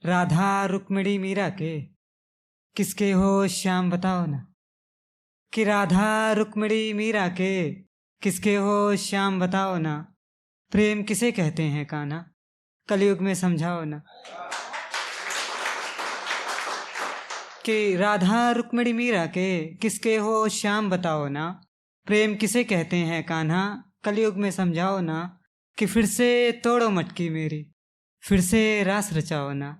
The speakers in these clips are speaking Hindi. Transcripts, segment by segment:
राधा रुक्मिणी मीरा के किसके हो श्याम बताओ ना। कि राधा रुक्मिणी मीरा के किसके हो श्याम बताओ ना। प्रेम किसे कहते हैं कान्हा, कलयुग में समझाओ ना। कि राधा रुक्मिणी मीरा के किसके हो श्याम बताओ ना। प्रेम किसे कहते हैं कान्हा, कलयुग में समझाओ ना। कि फिर से तोड़ो मटकी मेरी, फिर से रास रचाओ ना।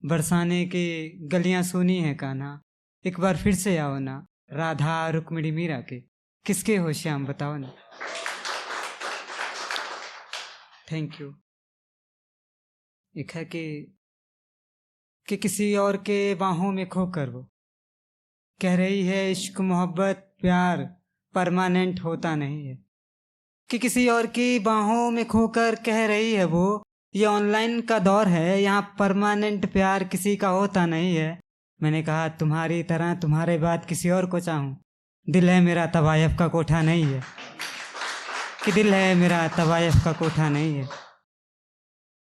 बरसाने की गलियां सूनी है कान्हा, एक बार फिर से आओ ना। राधा रुक्मिणी मीरा के किसके हो श्याम बताओ ना। Thank you. एक है कि किसी और के बाहों में खोकर वो कह रही है इश्क मोहब्बत प्यार परमानेंट होता नहीं है। कि किसी और की बाहों में खोकर कह रही है वो, ये ऑनलाइन का दौर है, यहाँ परमानेंट प्यार किसी का होता नहीं है। मैंने कहा तुम्हारी तरह तुम्हारे बाद किसी और को चाहूँ, दिल है मेरा तवायफ का कोठा नहीं है। कि दिल है मेरा तवायफ का कोठा नहीं है।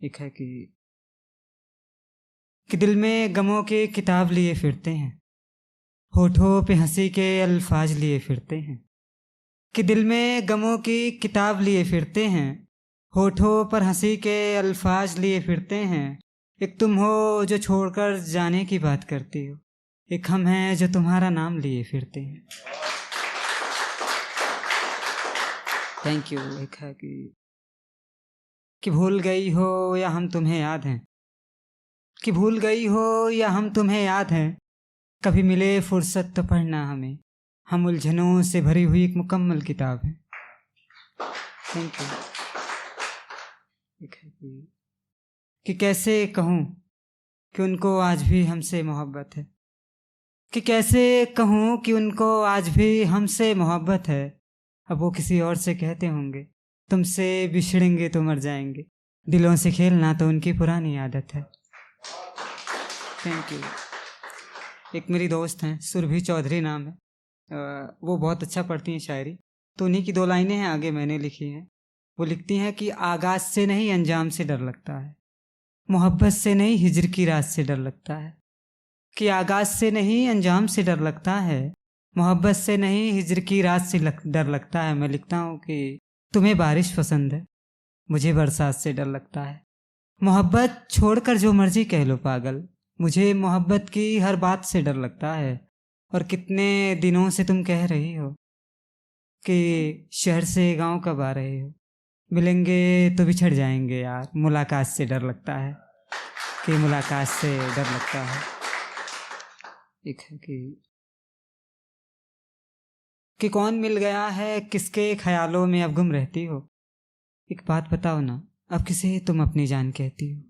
एक है कि दिल में गमों की किताब लिए फिरते हैं, होठों पे हंसी के अल्फाज लिए फिरते हैं। कि दिल में गमों की किताब लिए फिरते हैं, होठों पर हंसी के अल्फाज लिए फिरते हैं। एक तुम हो जो छोड़कर जाने की बात करती हो, एक हम हैं जो तुम्हारा नाम लिए फिरते हैं। Thank you. एक है कि भूल गई हो या हम तुम्हें याद हैं। कि भूल गई हो या हम तुम्हें याद हैं, कभी मिले फुर्सत तो पढ़ना हमें, हम उलझनों से भरी हुई एक मुकम्मल किताब है। Thank you. कि कैसे कहूँ कि उनको आज भी हमसे मोहब्बत है। कि कैसे कहूँ कि उनको आज भी हमसे मोहब्बत है। अब वो किसी और से कहते होंगे तुमसे बिछड़ेंगे तो मर जाएंगे, दिलों से खेलना तो उनकी पुरानी आदत है। Thank you. एक मेरी दोस्त हैं सुरभि चौधरी नाम है, वो बहुत अच्छा पढ़ती हैं शायरी, तो उन्हीं की 2 लाइनें हैं आगे मैंने लिखी हैं। वो लिखती हैं कि आगाज से नहीं अंजाम से डर लगता है, मोहब्बत से नहीं हिजर की रात से डर लगता है। कि आगाज से नहीं अंजाम से डर लगता है, मोहब्बत से नहीं हिजर की रात से डर लगता है। मैं लिखता हूँ कि तुम्हें बारिश पसंद है, मुझे बरसात से डर लगता है। मोहब्बत छोड़कर जो मर्जी कह लो पागल, मुझे मोहब्बत की हर बात से डर लगता है। और कितने दिनों से तुम कह रही हो कि शहर से गांव कब आ रहे हो, मिलेंगे तो बिछड़ जाएंगे यार, मुलाकात से डर लगता है। कि मुलाकात से डर लगता है। एक है कि कौन मिल गया है किसके ख्यालों में अब गुम रहती हो। एक बात बताओ ना, अब किसे तुम अपनी जान कहती हो।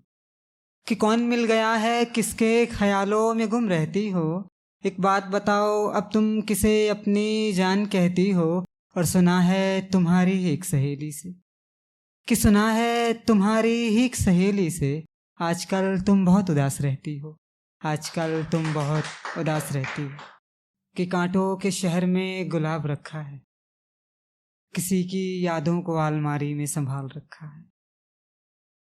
कि कौन मिल गया है किसके ख्यालों में गुम रहती हो। एक बात बताओ अब तुम किसे अपनी जान कहती हो। और सुना है तुम्हारी ही एक सहेली से, कि सुना है तुम्हारी ही एक सहेली से, आजकल तुम बहुत उदास रहती हो, आजकल तुम बहुत उदास रहती हो। कि कांटों के शहर में गुलाब रखा है, किसी की यादों को अलमारी में संभाल रखा है।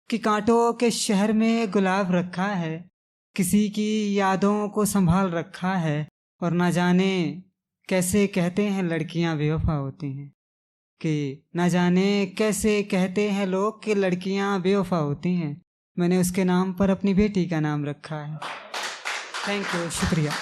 कि कांटों के शहर में गुलाब रखा है, किसी की यादों को संभाल रखा है। और ना जाने कैसे कहते हैं लड़कियां बेवफा होती हैं। कि ना जाने कैसे कहते हैं लोग कि लड़कियां बेवफा होती हैं। मैंने उसके नाम पर अपनी बेटी का नाम रखा है। थैंक यू, शुक्रिया।